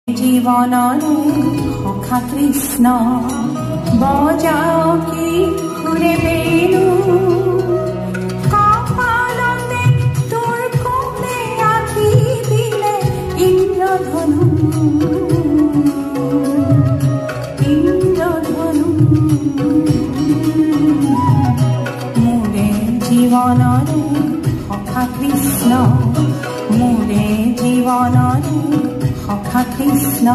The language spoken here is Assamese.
জীবনরে সখা কৃষ্ণ বজাও কি ঘুরে বেণু কপালতে তোর কোণে আঁকি দিলে ইন্দ্রধনু ইন্দ্রধনু মোরে জীবনরে সখা কৃষ্ণ মোরে জীবনরে সখা কৃষ্ণ।